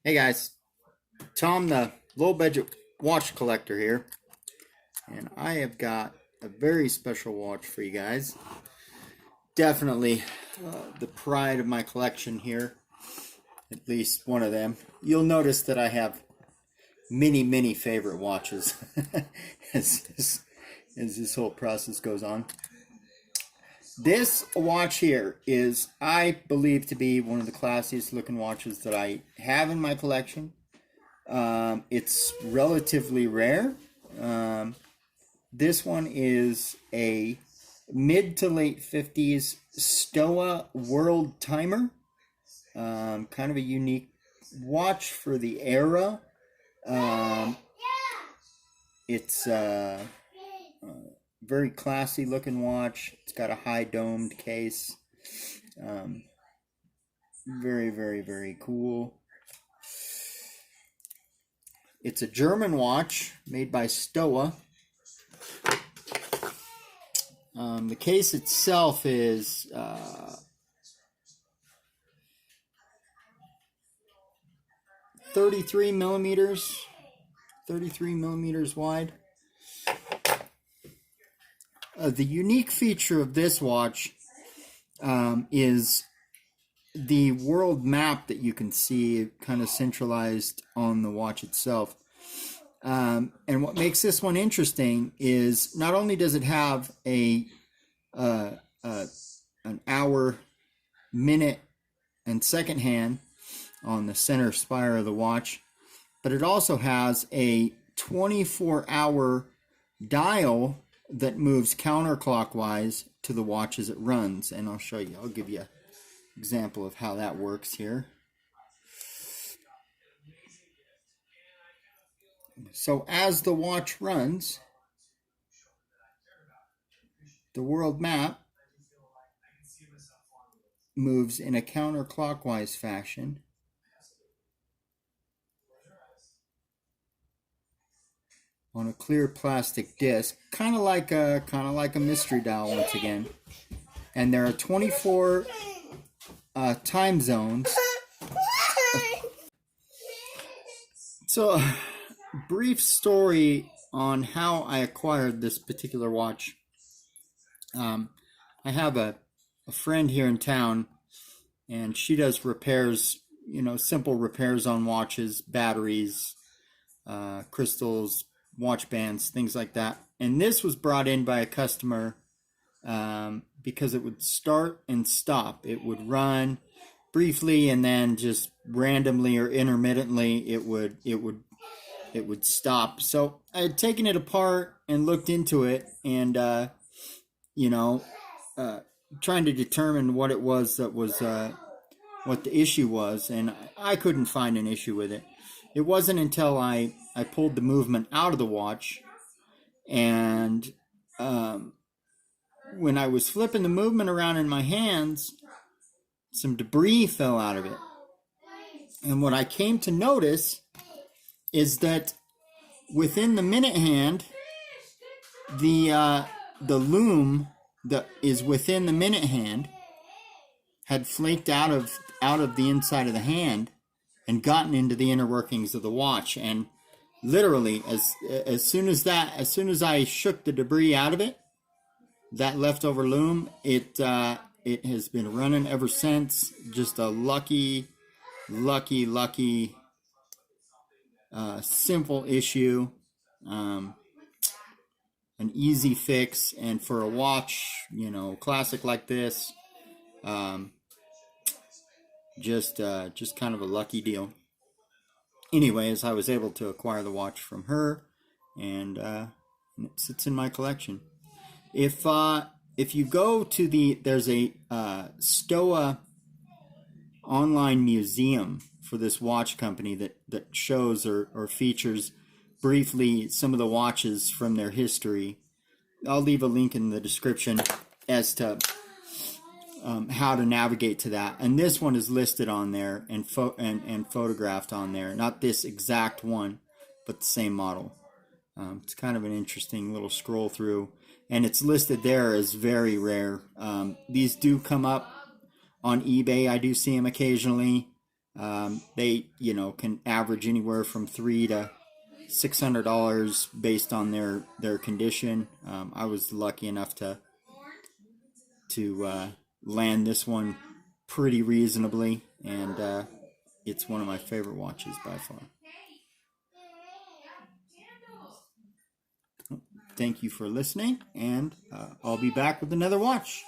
Hey guys, Tom the low budget watch collector here, and I have got a very special watch for you guys. Definitely the pride of my collection here, at least one of them. You'll notice that I have many favorite watches as this whole process goes on. This watch here is, I believe, to be one of the classiest looking watches that I have in my collection. It's relatively rare. This one is a mid to late 50s Stoa World Timer. Kind of a unique watch for the era. It's a very classy looking watch. It's got a high domed case. Very cool. It's a German watch made by Stoa. The case itself is 33 millimeters wide. The unique feature of this watch is the world map that you can see kind of centralized on the watch itself. And what makes this one interesting is not only does it have an hour, minute, and second hand on the center spire of the watch, but it also has a 24-hour dial that moves counterclockwise to the watch as it runs. And I'll show you. I'll give you an example of how that works here. So as the watch runs, the world map moves in a counterclockwise fashion. On a clear plastic disc, kind of like a mystery dial once again. And there are 24 time zones. So, brief story on how I acquired this particular watch. I have a friend here in town, and she does repairs, simple repairs on watches, batteries, crystals, watch bands, things like that. And this was brought in by a customer because it would start and stop. It would run briefly, and then just randomly or intermittently it would stop. So I had taken it apart and looked into it, and trying to determine what it was that was what the issue was, and I couldn't find an issue with it. It wasn't until I pulled the movement out of the watch, and when I was flipping the movement around in my hands, some debris fell out of it. And what I came to notice is that within the minute hand, the loom that is within the minute hand had flaked out of the inside of the hand and gotten into the inner workings of the watch. And literally, as soon as I shook the debris out of it, that leftover loom, it has been running ever since. Just a lucky simple issue, an easy fix, and for a watch, classic like this, just kind of a lucky deal. Anyways, I was able to acquire the watch from her, and it sits in my collection. If you go to there's a Stoa online museum for this watch company that shows or features briefly some of the watches from their history. I'll leave a link in the description as to how to navigate to that. And this one is listed on there and photographed on there. Not this exact one, but the same model. It's kind of an interesting little scroll through, and it's listed there as very rare. These do come up on eBay. I do see them occasionally. They, can average anywhere from $300 to $600 based on their condition. I was lucky enough to land this one pretty reasonably, and it's one of my favorite watches by far. Thank you for listening, and I'll be back with another watch.